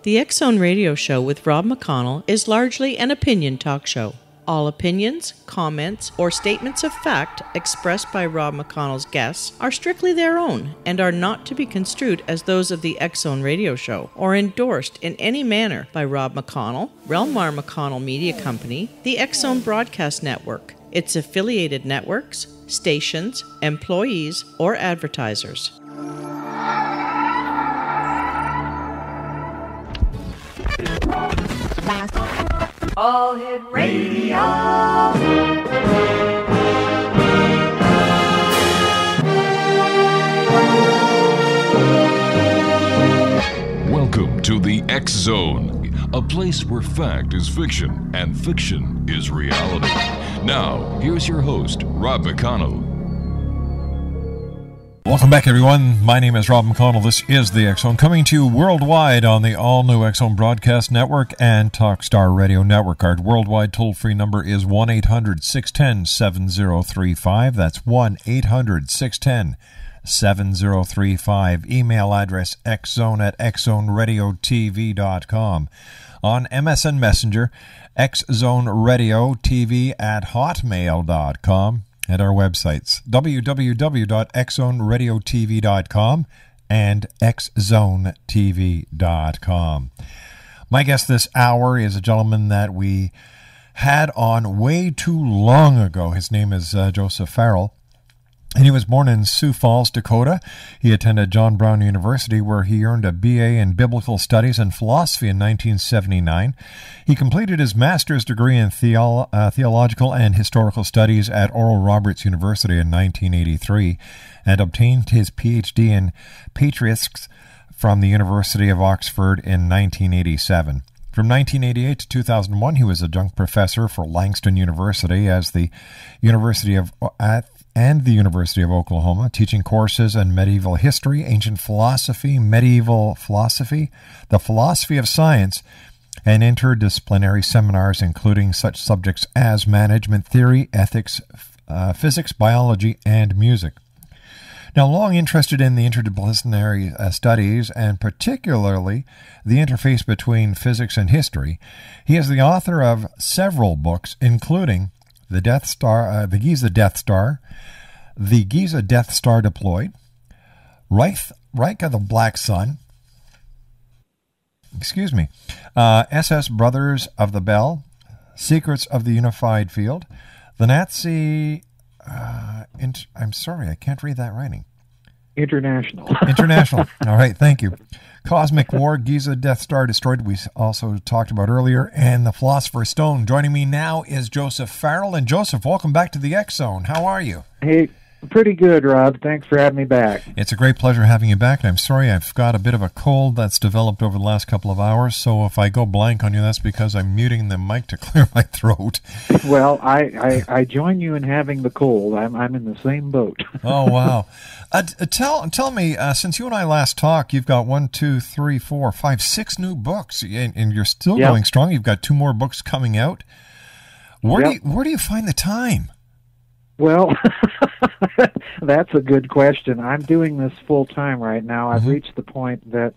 The X Zone Radio Show with Rob McConnell is largely an opinion talk show. All opinions, comments, or statements of fact expressed by Rob McConnell's guests are strictly their own and are not to be construed as those of the X Zone Radio Show or endorsed in any manner by Rob McConnell, Relmar McConnell Media Company, the X Zone Broadcast Network, its affiliated networks, stations, employees, or advertisers. All Hit Radio. Welcome to the X Zone, a place where fact is fiction and fiction is reality. Now, here's your host, Rob McConnell. Welcome back, everyone. My name is Rob McConnell. This is the X Zone, coming to you worldwide on the all-new X Zone Broadcast Network and Talkstar Radio Network. Our worldwide toll-free number is 1-800-610-7035. That's 1-800-610-7035. Email address xzone@xzoneradiotv.com. On MSN Messenger, xzoneradiotv@hotmail.com. At our websites, www.xzoneradiotv.com and xzonetv.com. My guest this hour is a gentleman that we had on way too long ago. His name is Joseph Farrell, and he was born in Sioux Falls, Dakota. He attended John Brown University, where he earned a BA in Biblical Studies and Philosophy in 1979. He completed his master's degree in Theological and Historical Studies at Oral Roberts University in 1983 and obtained his PhD in Patristics from the University of Oxford in 1987. From 1988 to 2001, he was adjunct professor for Langston University and the University of Oklahoma, teaching courses in medieval history, ancient philosophy, medieval philosophy, the philosophy of science, and interdisciplinary seminars including such subjects as management theory, ethics, physics, biology, and music. Now, long interested in the interdisciplinary studies, and particularly the interface between physics and history, he is the author of several books, including the Giza Death Star, the Giza Death Star Deployed, Reich of the Black Sun, SS Brothers of the Bell, Secrets of the Unified Field, the Nazi, I'm sorry, I can't read that writing. International. All right, thank you. Cosmic War, Giza Death Star Destroyed, we also talked about earlier, and The Philosopher's Stone. Joining me now is Joseph Farrell. And Joseph, welcome back to the X Zone. How are you? Hey, pretty good, Rob. Thanks for having me back. It's a great pleasure having you back. And I'm sorry, I've got a bit of a cold that's developed over the last couple of hours, so if I go blank on you, that's because I'm muting the mic to clear my throat. Well, I join you in having the cold. I'm in the same boat. Oh, wow. Tell me, since you and I last talked, you've got 6 new books, and you're still going strong. You've got 2 more books coming out. Where do you find the time? Well, that's a good question. I'm doing this full time right now. I've reached the point that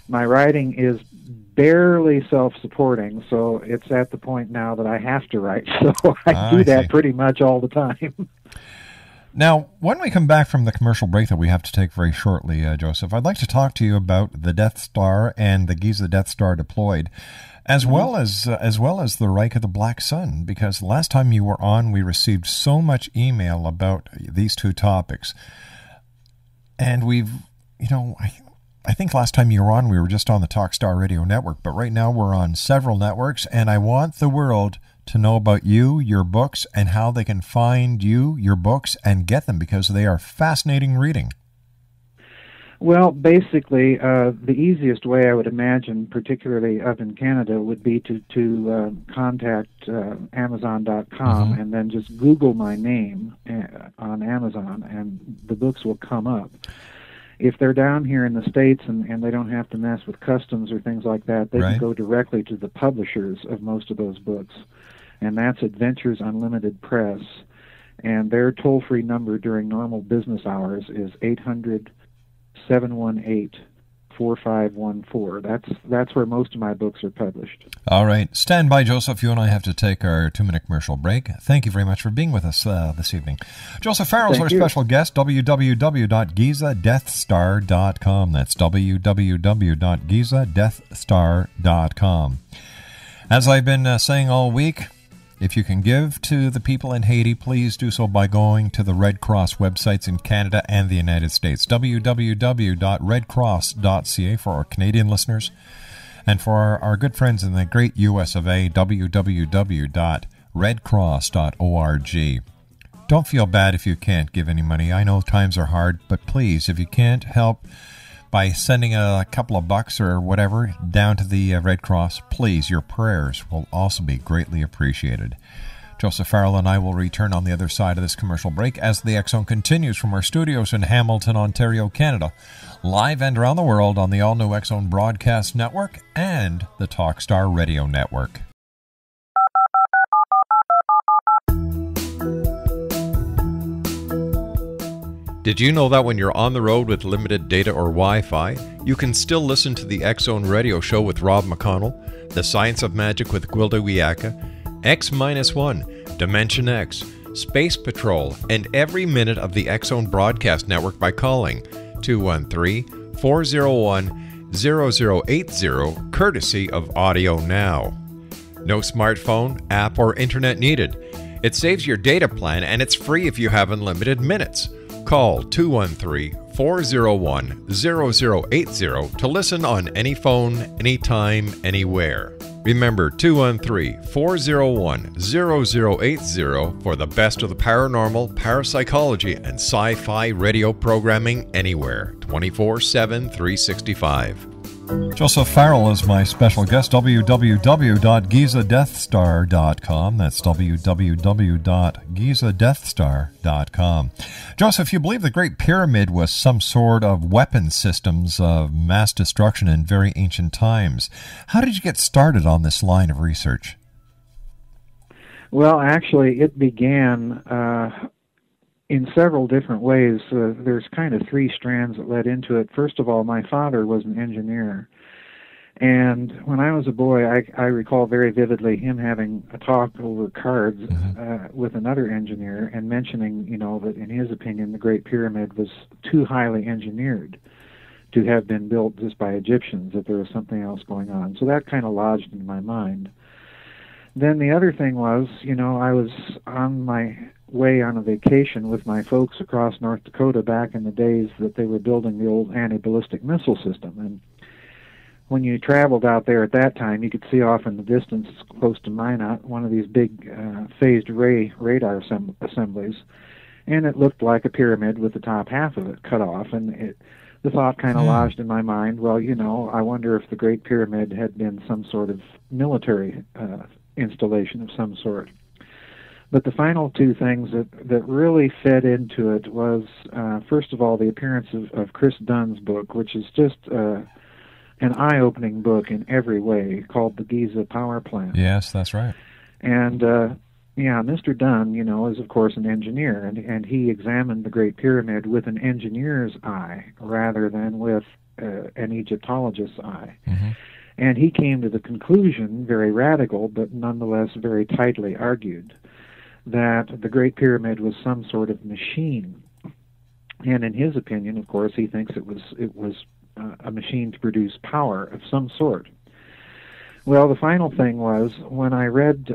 my writing is barely self-supporting, so it's at the point now that I have to write. So I do that pretty much all the time. Now, when we come back from the commercial break that we have to take very shortly, Joseph, I'd like to talk to you about the Death Star and the Giza Death Star Deployed, as well as the Reich of the Black Sun, because last time you were on, we received so much email about these 2 topics, and I think last time you were on, we were just on the Talkstar Radio Network, but right now we're on several networks, and I want the world to know about you, your books, and how they can find you, your books, and get them, because they are fascinating reading. Well, basically, the easiest way I would imagine, particularly up in Canada, would be to contact Amazon.com and then just Google my name on Amazon, and the books will come up. If they're down here in the States and they don't have to mess with customs or things like that, they can go directly to the publishers of most of those books, and that's Adventures Unlimited Press. And their toll-free number during normal business hours is 800-718-4666. 4514. That's where most of my books are published. All right. Stand by, Joseph. You and I have to take our 2-minute commercial break. Thank you very much for being with us this evening. Joseph Farrell is our special guest, www.gizadeathstar.com. That's www.gizadeathstar.com. As I've been saying all week, if you can give to the people in Haiti, please do so by going to the Red Cross websites in Canada and the United States. www.redcross.ca for our Canadian listeners. And for our good friends in the great US of A, www.redcross.org. Don't feel bad if you can't give any money. I know times are hard, but please, if you can't help by sending a couple of bucks or whatever down to the Red Cross, please, your prayers will also be greatly appreciated. Joseph Farrell and I will return on the other side of this commercial break as the X Zone continues from our studios in Hamilton, Ontario, Canada, live and around the world on the all-new X Zone Broadcast Network and the Talkstar Radio Network. Did you know that when you're on the road with limited data or Wi-Fi, you can still listen to the X Zone Radio Show with Rob McConnell, The Science of Magic with Gwilda Wiyaka, X-1, Dimension X, Space Patrol, and every minute of the X Zone Broadcast Network by calling 213-401-0080, courtesy of Audio Now. No smartphone, app, or internet needed. It saves your data plan and it's free if you have unlimited minutes. Call 213-401-0080 to listen on any phone, anytime, anywhere. Remember 213-401-0080 for the best of the paranormal, parapsychology, and sci-fi radio programming anywhere, 24/7, 365. Joseph Farrell is my special guest, www.gizadeathstar.com. That's www.gizadeathstar.com. Joseph, you believe the Great Pyramid was some sort of weapon systems of mass destruction in very ancient times. How did you get started on this line of research? Well, actually, it began in several different ways. There's kind of three strands that led into it. First of all, my father was an engineer. And when I was a boy, I recall very vividly him having a talk over cards with another engineer and mentioning, that in his opinion, the Great Pyramid was too highly engineered to have been built just by Egyptians, that there was something else going on. So that kind of lodged in my mind. Then the other thing was, I was on my way on a vacation with my folks across North Dakota back in the days that they were building the old anti-ballistic missile system. And when you traveled out there at that time, you could see off in the distance, close to Minot, one of these big phased array radar assemblies, and it looked like a pyramid with the top half of it cut off. And the thought kind of lodged in my mind, well, I wonder if the Great Pyramid had been some sort of military installation of some sort. But the final two things that really fed into it was, first of all, the appearance of Chris Dunn's book, which is just an eye-opening book in every way, called The Giza Power Plant. Yes, that's right. And, Mr. Dunn, is, of course, an engineer, and he examined the Great Pyramid with an engineer's eye rather than with an Egyptologist's eye. Mm-hmm. And he came to the conclusion, very radical, but nonetheless very tightly argued, that the Great Pyramid was some sort of machine. And in his opinion, of course, he thinks it was a machine to produce power of some sort. Well, the final thing was, when I read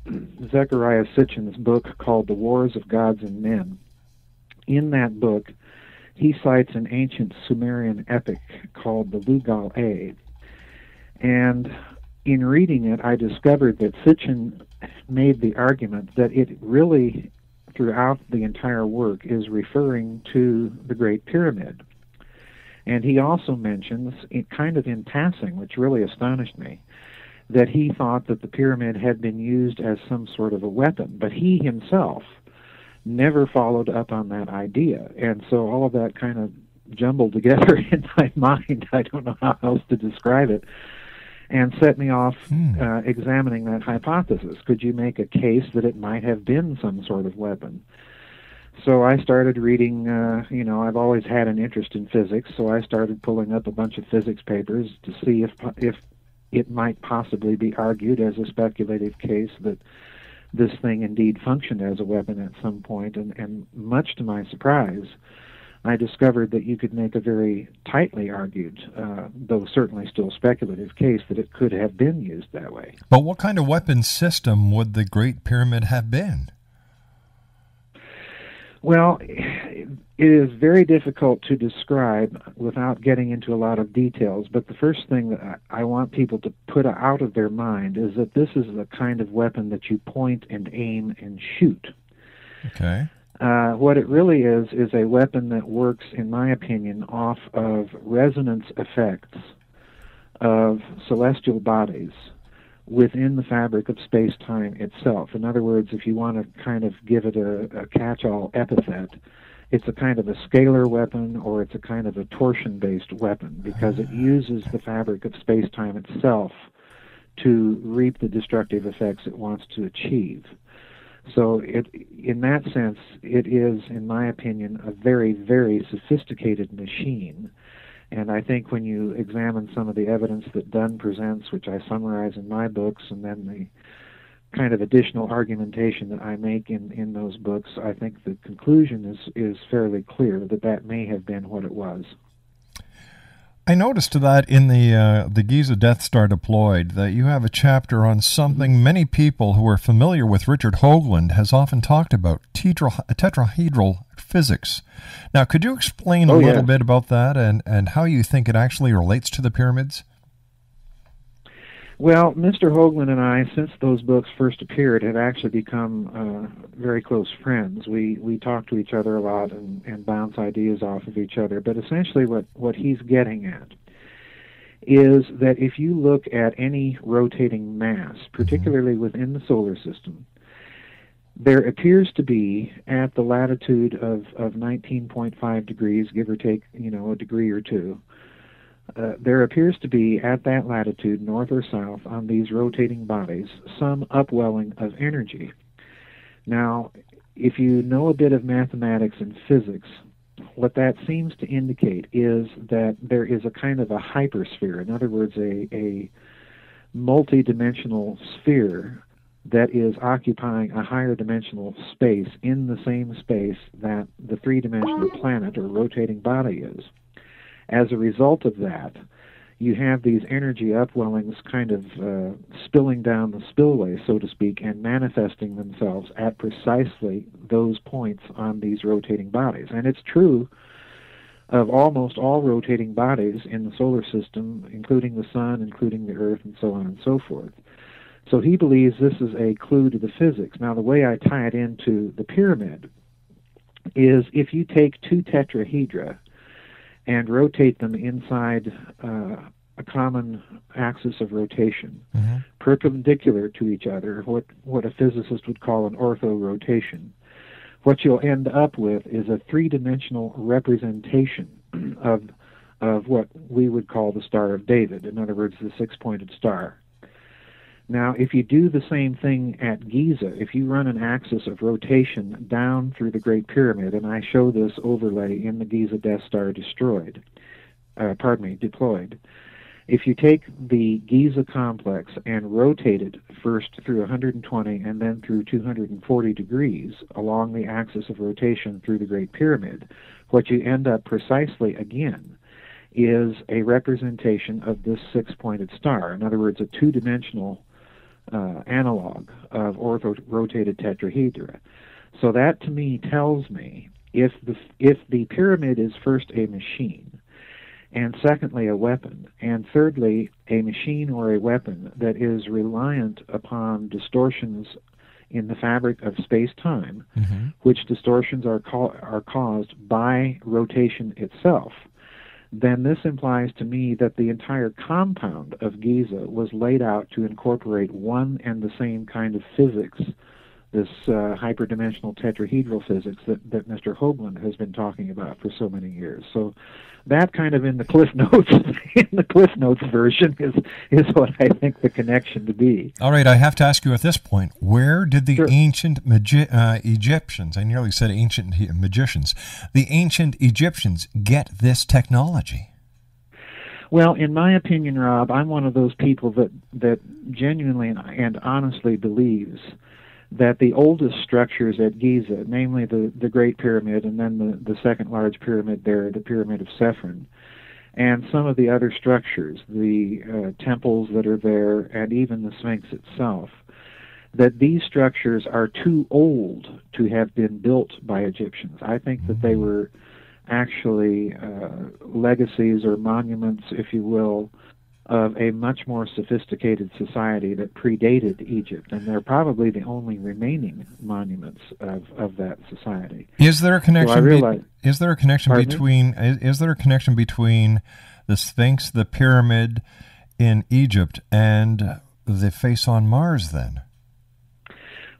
Zecharia Sitchin's book called The Wars of Gods and Men, in that book, he cites an ancient Sumerian epic called the Lugal-A. And in reading it, I discovered that Sitchin made the argument that it really, throughout the entire work, is referring to the Great Pyramid. And he also mentions, kind of in passing, which really astonished me, that he thought that the pyramid had been used as some sort of a weapon, but he himself never followed up on that idea. And so all of that kind of jumbled together in my mind. I don't know how else to describe it. And set me off examining that hypothesis. Could you make a case that it might have been some sort of weapon? So I started reading, I've always had an interest in physics, so I started pulling up a bunch of physics papers to see if it might possibly be argued as a speculative case that this thing indeed functioned as a weapon at some point, and much to my surprise, I discovered that you could make a very tightly argued, though certainly still speculative case that it could have been used that way. But what kind of weapon system would the Great Pyramid have been? Well, it is very difficult to describe without getting into a lot of details, but the first thing that I want people to put out of their mind is that this is the kind of weapon that you point and aim and shoot. Okay. What it really is a weapon that works, in my opinion, off of resonance effects of celestial bodies within the fabric of space-time itself. In other words, if you want to kind of give it a catch-all epithet, it's a kind of a scalar weapon, or it's a kind of a torsion-based weapon, because it uses the fabric of space-time itself to reap the destructive effects it wants to achieve. So in that sense, it is, in my opinion, a very, very sophisticated machine. And I think when you examine some of the evidence that Dunn presents, which I summarize in my books, and then the kind of additional argumentation that I make in those books, I think the conclusion is fairly clear that may have been what it was. I noticed that in the Giza Death Star Deployed that you have a chapter on something many people who are familiar with Richard Hoagland has often talked about, tetrahedral physics. Now, could you explain a little bit about that and how you think it actually relates to the pyramids? Well, Mr. Hoagland and I, since those books first appeared, have actually become very close friends. We talk to each other a lot and bounce ideas off of each other. But essentially what he's getting at is that if you look at any rotating mass, particularly within the solar system, there appears to be, at the latitude of 19.5 degrees, give or take, a degree or two, there appears to be, at that latitude, north or south, on these rotating bodies, some upwelling of energy. Now, if you know a bit of mathematics and physics, what that seems to indicate is that there is a kind of a hypersphere, in other words, a multi-dimensional sphere that is occupying a higher dimensional space in the same space that the three-dimensional planet or rotating body is. As a result of that, you have these energy upwellings kind of spilling down the spillway, so to speak, and manifesting themselves at precisely those points on these rotating bodies. And it's true of almost all rotating bodies in the solar system, including the Sun, including the Earth, and so on and so forth. So he believes this is a clue to the physics. Now, the way I tie it into the pyramid is if you take two tetrahedra and rotate them inside a common axis of rotation, perpendicular to each other, what a physicist would call an orthorotation, what you'll end up with is a three-dimensional representation of what we would call the Star of David, in other words, the six-pointed star. Now, if you do the same thing at Giza, if you run an axis of rotation down through the Great Pyramid, and I show this overlay in the Giza Death Star deployed, if you take the Giza complex and rotate it first through 120 and then through 240 degrees along the axis of rotation through the Great Pyramid, what you end up precisely again is a representation of this six-pointed star. In other words, a two-dimensional analog of ortho-rotated tetrahedra. So that to me tells me if the pyramid is first a machine, and secondly a weapon, and thirdly a machine or a weapon that is reliant upon distortions in the fabric of space-time, which distortions are caused by rotation itself, then this implies to me that the entire compound of Giza was laid out to incorporate one and the same kind of physics hyperdimensional tetrahedral physics that Mr. Hoagland has been talking about for so many years. So that kind of in the Cliff Notes version is what I think the connection to be. All right, I have to ask you at this point, where did the ancient Egyptians, I nearly said ancient magicians, the ancient Egyptians get this technology? Well, in my opinion, Rob, I'm one of those people that genuinely and honestly believes that the oldest structures at Giza, namely the Great Pyramid and then the second large pyramid there, the Pyramid of Sefron, and some of the other structures, the temples that are there, and even the Sphinx itself, that these structures are too old to have been built by Egyptians. I think that they were actually legacies or monuments, if you will, of a much more sophisticated society that predated Egypt, and they're probably the only remaining monuments of that society. Is there a connection? So is there a connection between? Is there a connection between the Sphinx, the pyramid in Egypt, and the face on Mars? Then.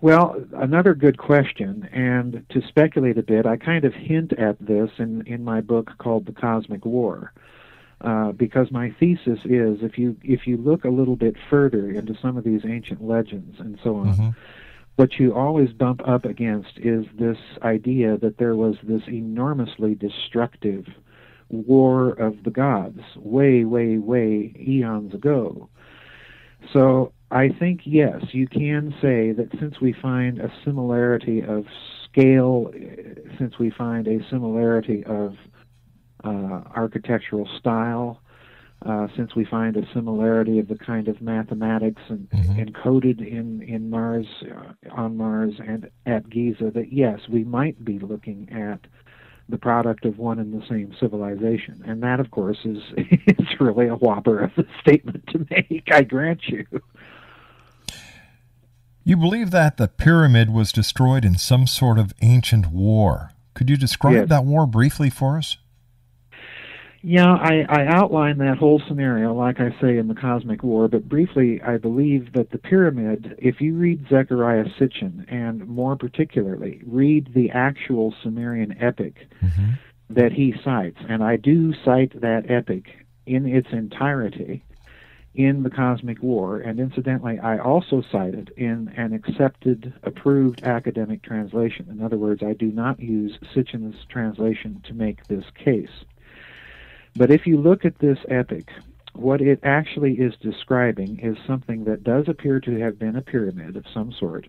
Well, another good question, and to speculate a bit, I kind of hint at this in my book called The Cosmic War, because my thesis is if you look a little bit further into some of these ancient legends and so on, what you always bump up against is this idea that there was this enormously destructive war of the gods way, way, way eons ago. So I think, yes, you can say that since we find a similarity of scale, since we find a similarity of architectural style, since we find a similarity of the kind of mathematics encoded in Mars, on Mars and at Giza, that yes, we might be looking at the product of one and the same civilization. And that, of course, is really a whopper of a statement to make, I grant you. You believe that the pyramid was destroyed in some sort of ancient war. Could you describe that war briefly for us? Yeah, I outline that whole scenario, like I say, in The Cosmic War, but briefly, I believe that the pyramid, if you read Zechariah Sitchin, and more particularly, read the actual Sumerian epic that he cites, and I do cite that epic in its entirety in The Cosmic War, and incidentally, I also cite it in an accepted, approved academic translation. In other words, I do not use Sitchin's translation to make this case. But if you look at this epic, what it actually is describing is something that does appear to have been a pyramid of some sort,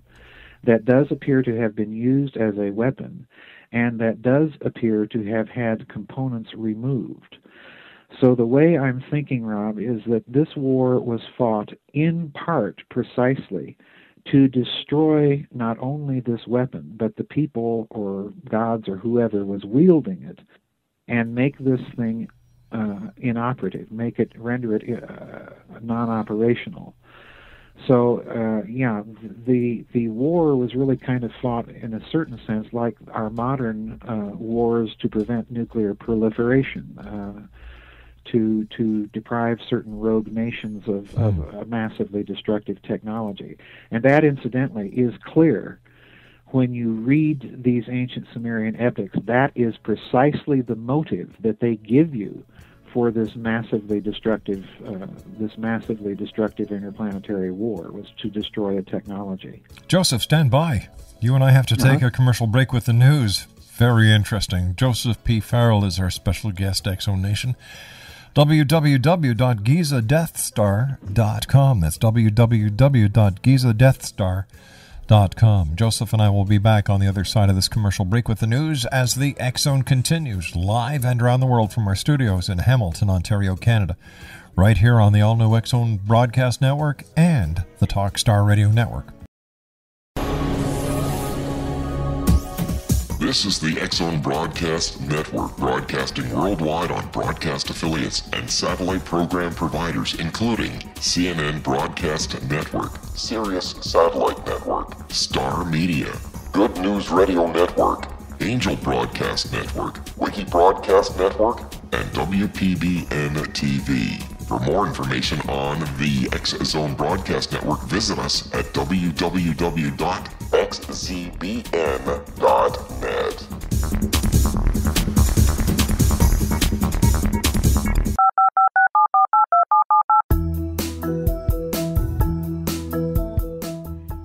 that does appear to have been used as a weapon, and that does appear to have had components removed. So the way I'm thinking, Rob, is that this war was fought in part precisely to destroy not only this weapon, but the people or gods or whoever was wielding it, and make this thing inoperative, render it non-operational. So, the war was really kind of fought in a certain sense like our modern wars to prevent nuclear proliferation, to deprive certain rogue nations of a massively destructive technology. And that, incidentally, is clear when you read these ancient Sumerian epics. That is precisely the motive that they give you for this massively destructive interplanetary war, was to destroy a technology. Joseph, stand by. You and I have to take a commercial break with the news. Very interesting. Joseph P. Farrell is our special guest, X-Zone Nation. www.gizadeathstar.com. That's www.gizadeathstar.com. Joseph and I will be back on the other side of this commercial break with the news as the X-Zone continues live and around the world from our studios in Hamilton, Ontario, Canada, right here on the all-new X-Zone Broadcast Network and the Talkstar Radio Network. This is the X-Zone Broadcast Network, broadcasting worldwide on broadcast affiliates and satellite program providers, including CNN Broadcast Network, Sirius Satellite Network, Star Media, Good News Radio Network, Angel Broadcast Network, Wiki Broadcast Network, and WPBN TV. For more information on the X Zone Broadcast Network, visit us at www.xzbn.net.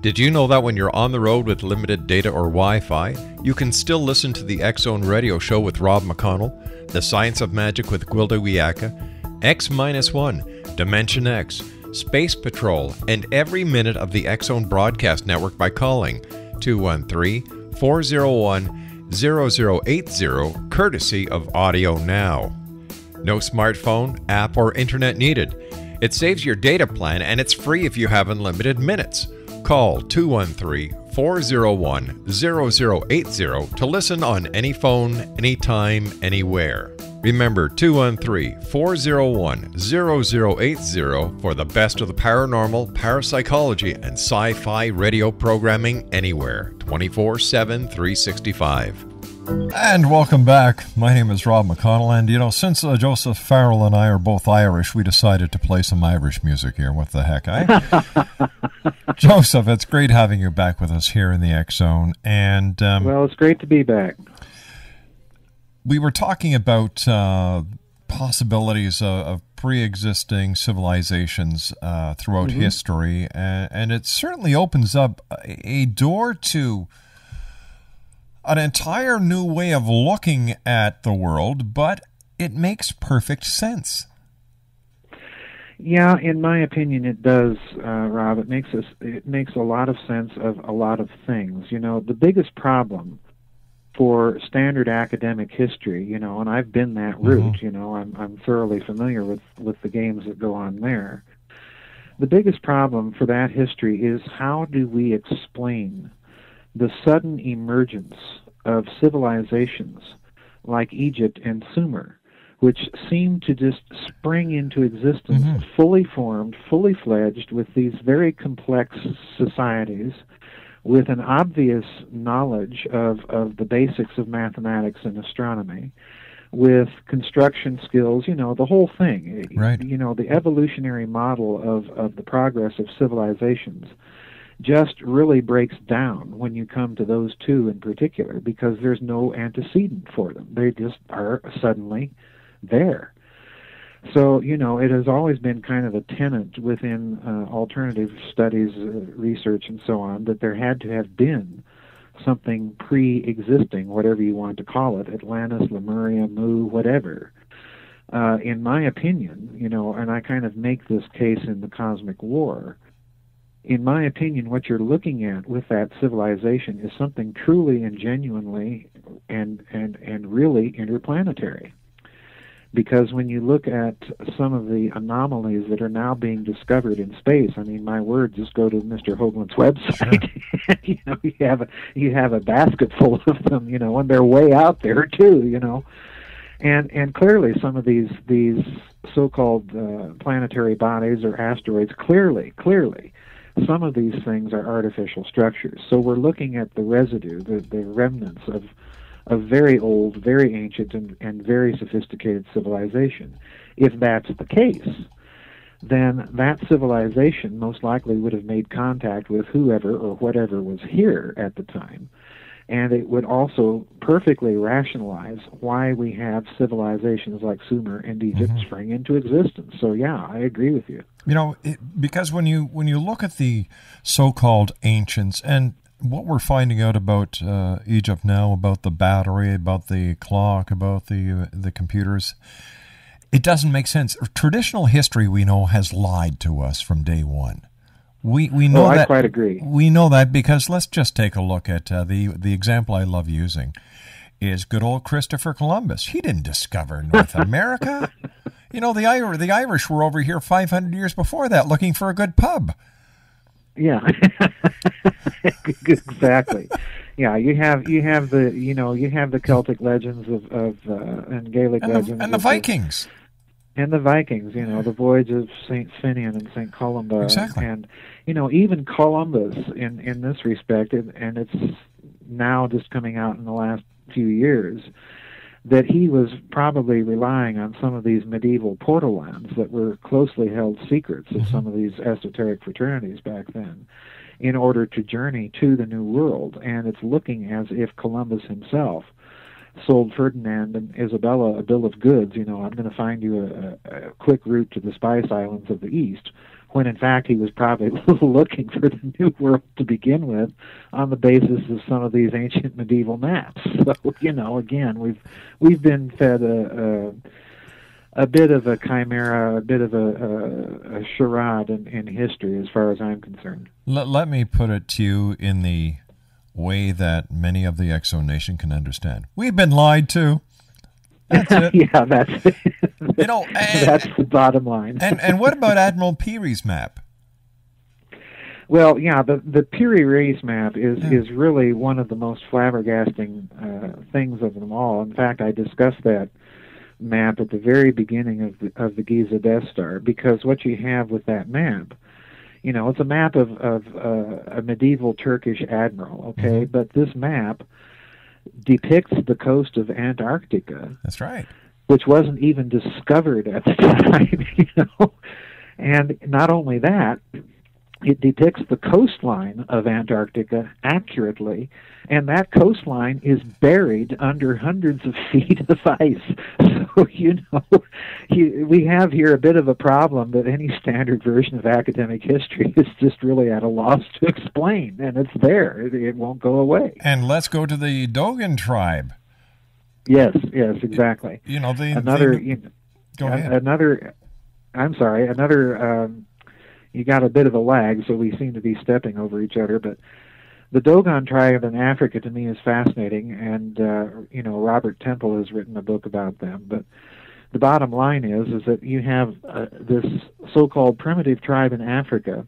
Did you know that when you're on the road with limited data or Wi-Fi, you can still listen to the X Zone Radio Show with Rob McConnell, The Science of Magic with Gwilda Wiyaka, X-1, Dimension X, Space Patrol, and every minute of the X Zone Broadcast Network by calling 213-401-0080, courtesy of Audio Now. No smartphone, app, or internet needed. It saves your data plan and it's free if you have unlimited minutes. Call 213-401-0080 to listen on any phone, anytime, anywhere. Remember 213-401-0080 for the best of the paranormal, parapsychology, and sci-fi radio programming anywhere, 24/7, 365. And welcome back. My name is Rob McConnell, and since Joseph Farrell and I are both Irish, we decided to play some Irish music here. What the heck, eh? Joseph, it's great having you back with us here in the X Zone. And well, it's great to be back. We were talking about possibilities of pre-existing civilizations throughout history, and it certainly opens up a door to an entire new way of looking at the world, but it makes perfect sense. Yeah, in my opinion, it does, Rob. It makes a lot of sense of a lot of things. The biggest problem for standard academic history, and I've been that route. I'm thoroughly familiar with the games that go on there. The biggest problem for that history is how do we explain the sudden emergence of civilizations like Egypt and Sumer, which seem to just spring into existence, fully formed, fully fledged, with these very complex societies, with an obvious knowledge of the basics of mathematics and astronomy, with construction skills, the whole thing. Right. The evolutionary model of the progress of civilizations just really breaks down when you come to those two in particular, because there's no antecedent for them. They just are suddenly there. So, it has always been kind of a tenet within alternative studies, research, and so on, that there had to have been something pre-existing, whatever you want to call it, Atlantis, Lemuria, Mu, whatever. In my opinion, and I kind of make this case in the Cosmic War, in my opinion, what you're looking at with that civilization is something truly and genuinely and really interplanetary. Because when you look at some of the anomalies that are now being discovered in space, I mean, my word, just go to Mr. Hoagland's website. Sure. you have a basket full of them, and they're way out there too, And clearly some of these so-called planetary bodies or asteroids, clearly, some of these things are artificial structures. So we're looking at the residue, the remnants of very old, very ancient, and very sophisticated civilization. If that's the case, then that civilization most likely would have made contact with whoever or whatever was here at the time. And it would also perfectly rationalize why we have civilizations like Sumer and Egypt spring into existence. So yeah, I agree with you. Because when you look at the so-called ancients, and what we're finding out about Egypt now, about the battery, about the clock, about the computers, it doesn't make sense. Traditional history, we know, has lied to us from day one. We know that. I quite agree. We know that because let's just take a look at the example I love using is good old Christopher Columbus. He didn't discover North America. The Irish were over here 500 years before that looking for a good pub. Yeah, exactly. Yeah, you have the Celtic legends of and Gaelic legends and the Vikings. And the Vikings, the voyage of St. Finian and St. Columba. Exactly. And, even Columbus in this respect, and it's now just coming out in the last few years, that he was probably relying on some of these medieval portal lands that were closely held secrets of some of these esoteric fraternities back then in order to journey to the New World. And it's looking as if Columbus himself sold Ferdinand and Isabella a bill of goods, I'm going to find you a quick route to the Spice Islands of the East, when in fact he was probably looking for the New World to begin with on the basis of some of these ancient medieval maps. So, again, we've been fed a bit of a chimera, a bit of a charade in history as far as I'm concerned. Let me put it to you in the way that many of the Exo Nation can understand. We've been lied to. That's it. Yeah, that's it. That's the bottom line. and what about Admiral Peary's map? Well, yeah, the Peary race map is really one of the most flabbergasting things of them all. In fact, I discussed that map at the very beginning of the Giza Death Star, because what you have with that map, it's a map of a medieval Turkish admiral, okay? Mm-hmm. But this map depicts the coast of Antarctica. That's right. Which wasn't even discovered at the time, And not only that, it depicts the coastline of Antarctica accurately, and that coastline is buried under hundreds of feet of ice. So, we have here a bit of a problem that any standard version of academic history is just really at a loss to explain, and it's there. It won't go away. And let's go to the Dogon tribe. Yes, exactly. Go ahead. You got a bit of a lag, so we seem to be stepping over each other, but the Dogon tribe in Africa to me is fascinating, and Robert Temple has written a book about them. But the bottom line is that you have this so-called primitive tribe in Africa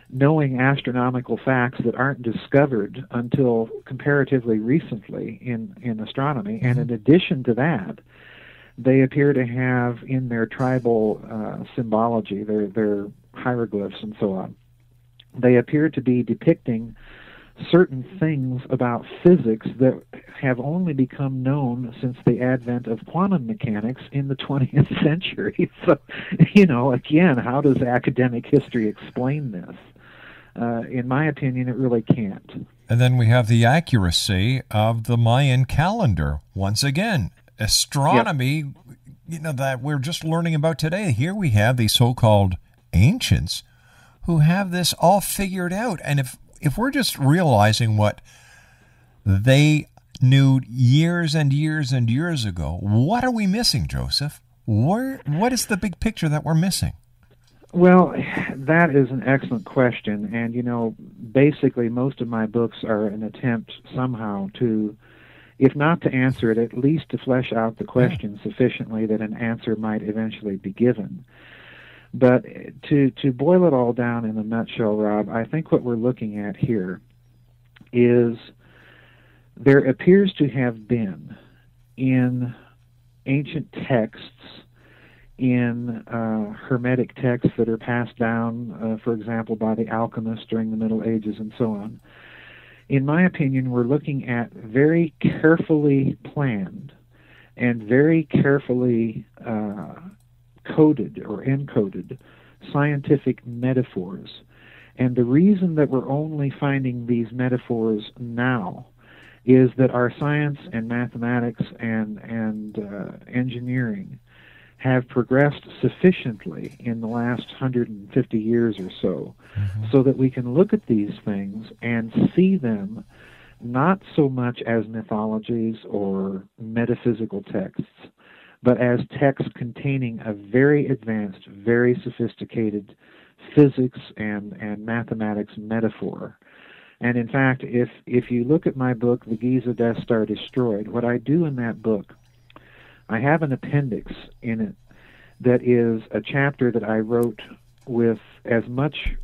knowing astronomical facts that aren't discovered until comparatively recently in astronomy, and in addition to that, they appear to have in their tribal symbology, their hieroglyphs and so on, they appear to be depicting certain things about physics that have only become known since the advent of quantum mechanics in the 20th century. So, again, how does academic history explain this? In my opinion, it really can't. And then we have the accuracy of the Mayan calendar. Once again, astronomy, that we're just learning about today. Here we have these so-called ancients who have this all figured out. And if we're just realizing what they knew years and years and years ago, what are we missing, Joseph? What is the big picture that we're missing? Well, that is an excellent question. And, basically most of my books are an attempt somehow to, if not to answer it, at least to flesh out the question sufficiently that an answer might eventually be given. But to boil it all down in a nutshell, Rob, I think what we're looking at here is there appears to have been in ancient texts, in Hermetic texts that are passed down, for example, by the alchemists during the Middle Ages and so on. In my opinion, we're looking at very carefully planned and very carefully coded or encoded scientific metaphors. And the reason that we're only finding these metaphors now is that our science and mathematics and engineering have progressed sufficiently in the last 150 years or so, so that we can look at these things and see them not so much as mythologies or metaphysical texts, but as texts containing a very advanced, very sophisticated physics and mathematics metaphor. And in fact, if you look at my book, The Giza Death Star Destroyed, what I do in that book, I have an appendix in it that is a chapter that I wrote with as much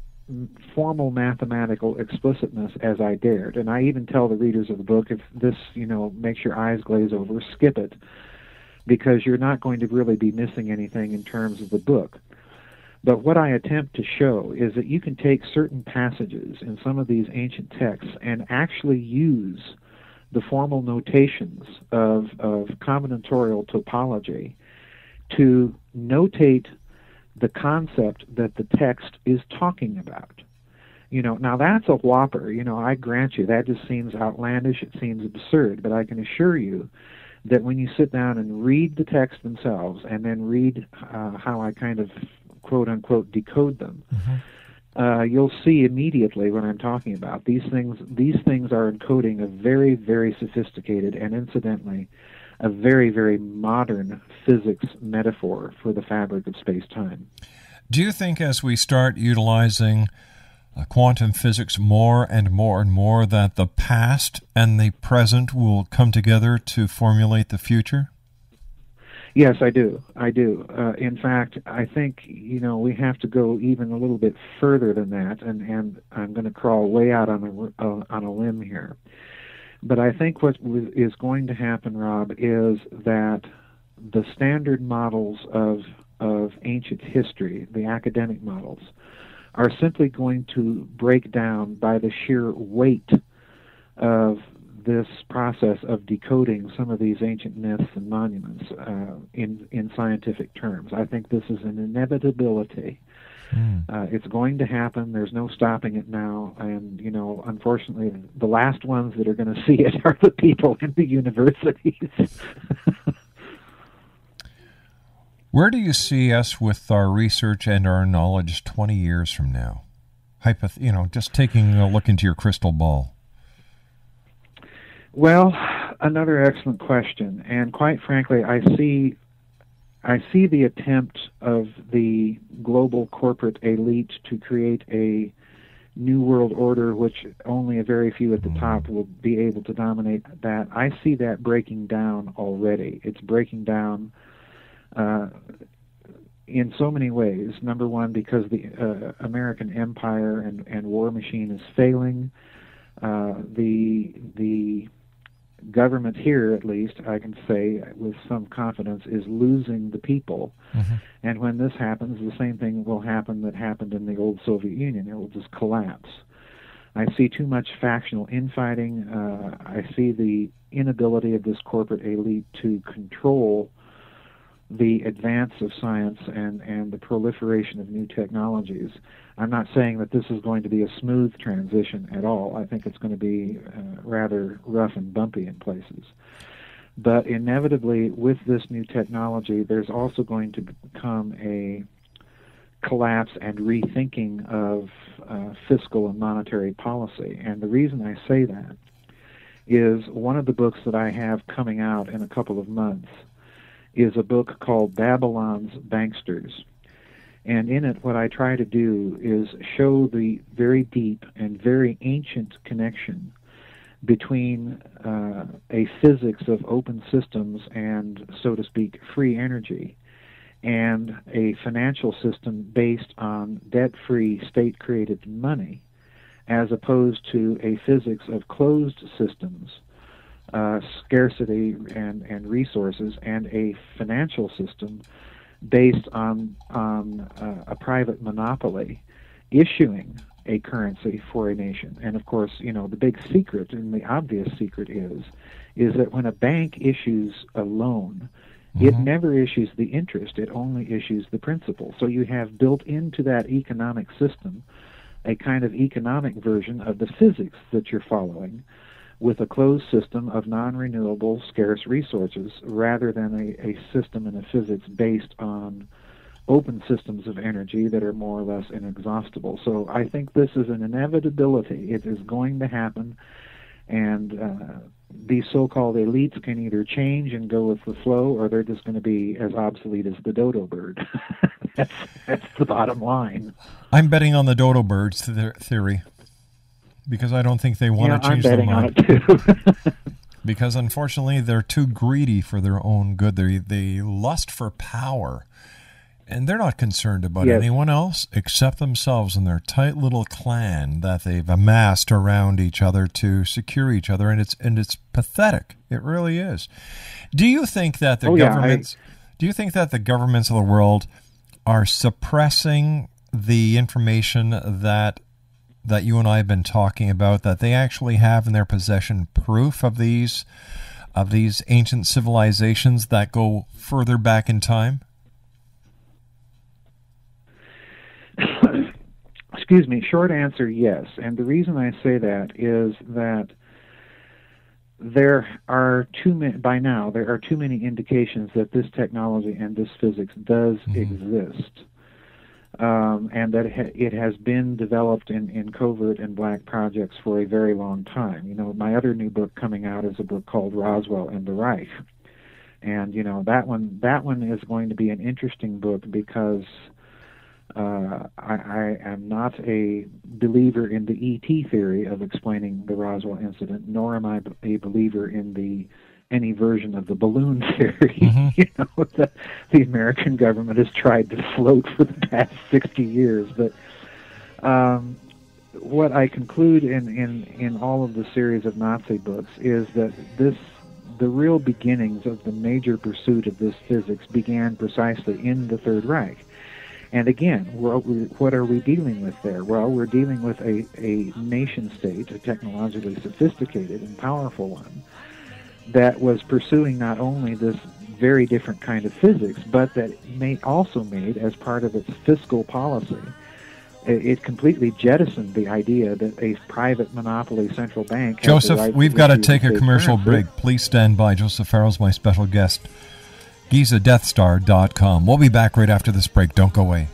formal mathematical explicitness as I dared. And I even tell the readers of the book, if this, makes your eyes glaze over, skip it, because you're not going to really be missing anything in terms of the book. But what I attempt to show is that you can take certain passages in some of these ancient texts and actually use the formal notations of combinatorial topology to notate the concept that the text is talking about. Now that's a whopper. I grant you that just seems outlandish. It seems absurd. But I can assure you that when you sit down and read the text themselves and then read how I kind of quote-unquote decode them, you'll see immediately what I'm talking about. These things are encoding a very, very sophisticated and, incidentally, a very, very modern physics metaphor for the fabric of space-time. Do you think as we start utilizing quantum physics more and more and more that the past and the present will come together to formulate the future? Yes, I do. In fact, I think, we have to go even a little bit further than that, and I'm going to crawl way out on a limb here. But I think what is going to happen, Rob, is that the standard models of ancient history, the academic models, are simply going to break down by the sheer weight of this process of decoding some of these ancient myths and monuments in scientific terms. I think this is an inevitability. It's going to happen. There's no stopping it now. And, unfortunately, the last ones that are going to see it are the people in the universities. Where do you see us with our research and our knowledge 20 years from now? Just taking a look into your crystal ball. Well, another excellent question. And quite frankly, I see the attempt of the global corporate elite to create a new world order, which only a very few at the top will be able to dominate that. I see that breaking down already. It's breaking down in so many ways. Number one, because the American empire and war machine is failing. The government here, at least, I can say with some confidence, is losing the people. And when this happens, the same thing will happen that happened in the old Soviet Union. It will just collapse. I see too much factional infighting. I see the inability of this corporate elite to control the advance of science and the proliferation of new technologies. I'm not saying that this is going to be a smooth transition at all. I think it's going to be rather rough and bumpy in places. But inevitably, with this new technology, there's also going to come a collapse and rethinking of fiscal and monetary policy. And the reason I say that is one of the books that I have coming out in a couple of months is a book called Babylon's Banksters. And in it, what I try to do is show the very deep and very ancient connection between a physics of open systems and, so to speak, free energy, and a financial system based on debt-free, state-created money, as opposed to a physics of closed systems, scarcity and resources, and a financial system based on a private monopoly issuing a currency for a nation. And of course, the big secret and the obvious secret is that when a bank issues a loan, it never issues the interest, it only issues the principal. So you have built into that economic system a kind of economic version of the physics that you're following, with a closed system of non-renewable, scarce resources, rather than a system and a physics based on open systems of energy that are more or less inexhaustible. So I think this is an inevitability. It is going to happen, and these so-called elites can either change and go with the flow, or they're just going to be as obsolete as the dodo bird. That's the bottom line. I'm betting on the dodo birds theory, because I don't think they want to change their mind. I'm betting on it too. Because unfortunately, they're too greedy for their own good. They lust for power, and they're not concerned about anyone else except themselves and their tight little clan that they've amassed around each other to secure each other. And it's pathetic. It really is. Do you think that the governments? Do you think that the governments of the world are suppressing the information that that you and I have been talking about, that they actually have in their possession proof of these ancient civilizations that go further back in time? Excuse me, short answer, yes. And the reason I say that is that there are too many indications that this technology and this physics does exist, and that it has been developed in covert and black projects for a very long time. You know, my other new book coming out is a book called Roswell and the Reich, and you know that one is going to be an interesting book because I am not a believer in the E.T. theory of explaining the Roswell incident, nor am I a believer in any version of the balloon theory, you know, that the American government has tried to float for the past 60 years. But what I conclude in all of the series of Nazi books is that the real beginnings of the major pursuit of this physics began precisely in the Third Reich. And again, what are we dealing with there? Well, we're dealing with a nation-state, a technologically sophisticated and powerful one, that was pursuing not only this very different kind of physics, but that also made, as part of its fiscal policy, it completely jettisoned the idea that a private monopoly central bank has Joseph, the right we've got to take a commercial break. Please stand by. Joseph Farrell's my special guest. GizaDeathStar.com. We'll be back right after this break. Don't go away.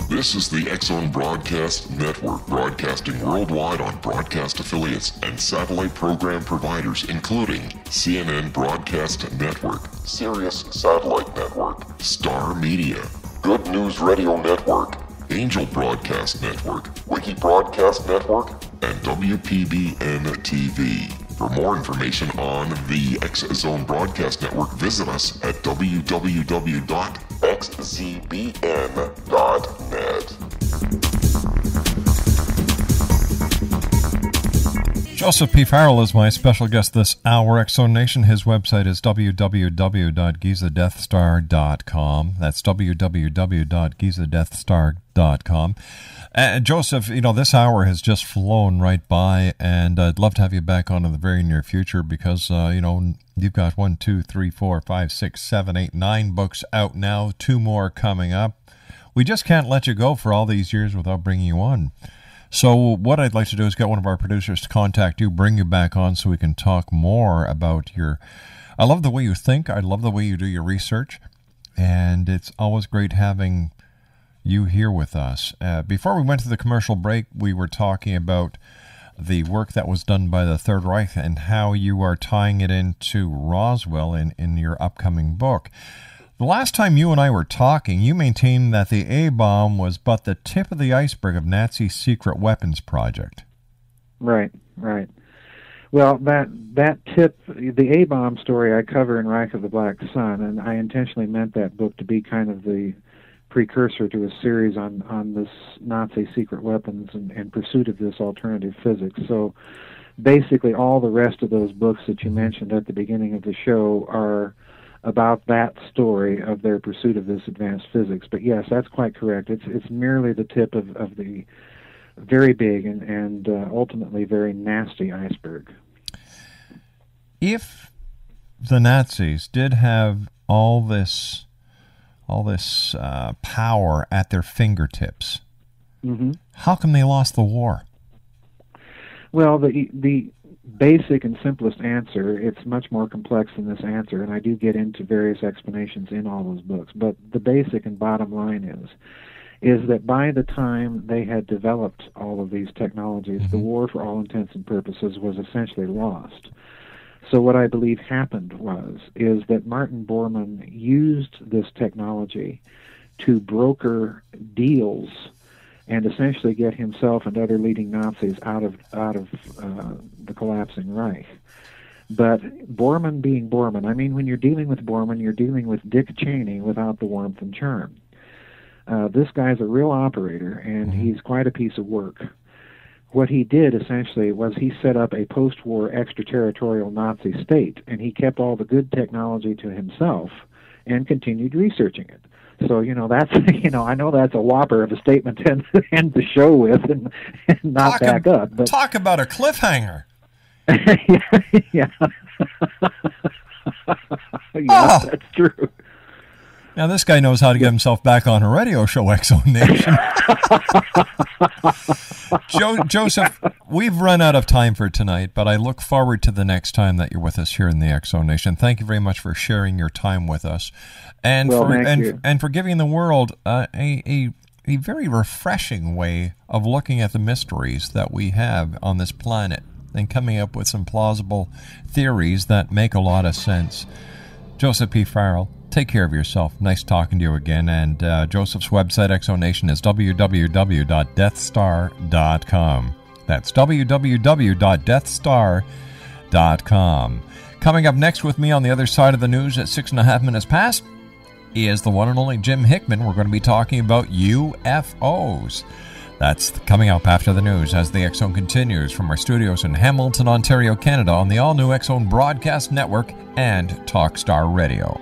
This is the X-Zone Broadcast Network, broadcasting worldwide on broadcast affiliates and satellite program providers, including CNN Broadcast Network, Sirius Satellite Network, Star Media, Good News Radio Network, Angel Broadcast Network, Wiki Broadcast Network, and WPBN TV. For more information on the X-Zone Broadcast Network, visit us at www.xzbn.net. Joseph P. Farrell is my special guest this hour. X-Zone Nation, his website is www.gizadeathstar.com. That's www.gizadeathstar.com. Joseph, you know, this hour has just flown right by, and I'd love to have you back on in the very near future because, you know, you've got 1, 2, 3, 4, 5, 6, 7, 8, 9 books out now, 2 more coming up. We just can't let you go for all these years without bringing you on. So what I'd like to do is get one of our producers to contact you, bring you back on so we can talk more about I love the way you think. I love the way you do your research, and it's always great having you here with us. Before we went to the commercial break, we were talking about the work that was done by the Third Reich and how you are tying it into Roswell in your upcoming book. The last time you and I were talking, you maintained that the A-bomb was but the tip of the iceberg of Nazi secret weapons project. Right. Well, that tip, the A-bomb story I cover in Reich of the Black Sun, and I intentionally meant that book to be kind of the precursor to a series on this Nazi secret weapons and pursuit of this alternative physics. So basically all the rest of those books that you mentioned at the beginning of the show are about that story of their pursuit of this advanced physics. But yes, that's quite correct. It's merely the tip of the very big and ultimately very nasty iceberg. If the Nazis did have all this power at their fingertips, how come they lost the war? Well, the basic and simplest answer, it's much more complex than this answer, and I do get into various explanations in all those books, but the basic and bottom line is that by the time they had developed all of these technologies, the war, for all intents and purposes, was essentially lost. So what I believe happened is that Martin Bormann used this technology to broker deals and essentially get himself and other leading Nazis out of the collapsing Reich. But Bormann being Bormann, I mean, when you're dealing with Bormann, you're dealing with Dick Cheney without the warmth and charm. This guy's a real operator, and he's quite a piece of work. What he did, essentially, was he set up a post-war extraterritorial Nazi state, and he kept all the good technology to himself and continued researching it. So, that's, I know that's a whopper of a statement to end the show with and not back up. But talk about a cliffhanger. Yeah. That's true. Now, this guy knows how to get himself back on a radio show, X-Zone Nation. Joseph, we've run out of time for tonight, but I look forward to the next time that you're with us here in the X-Zone Nation. Thank you very much for sharing your time with us, and for giving the world a very refreshing way of looking at the mysteries that we have on this planet and coming up with some plausible theories that make a lot of sense. Joseph P. Farrell, take care of yourself. Nice talking to you again. And Joseph's website, X-Zone is www.deathstar.com. That's www.deathstar.com. Coming up next with me on the other side of the news at 6.5 minutes past is the one and only Jim Hickman. We're going to be talking about UFOs. That's coming up after the news as the X-Zone continues from our studios in Hamilton, Ontario, Canada on the all-new X-Zone Broadcast Network and Talkstar Radio.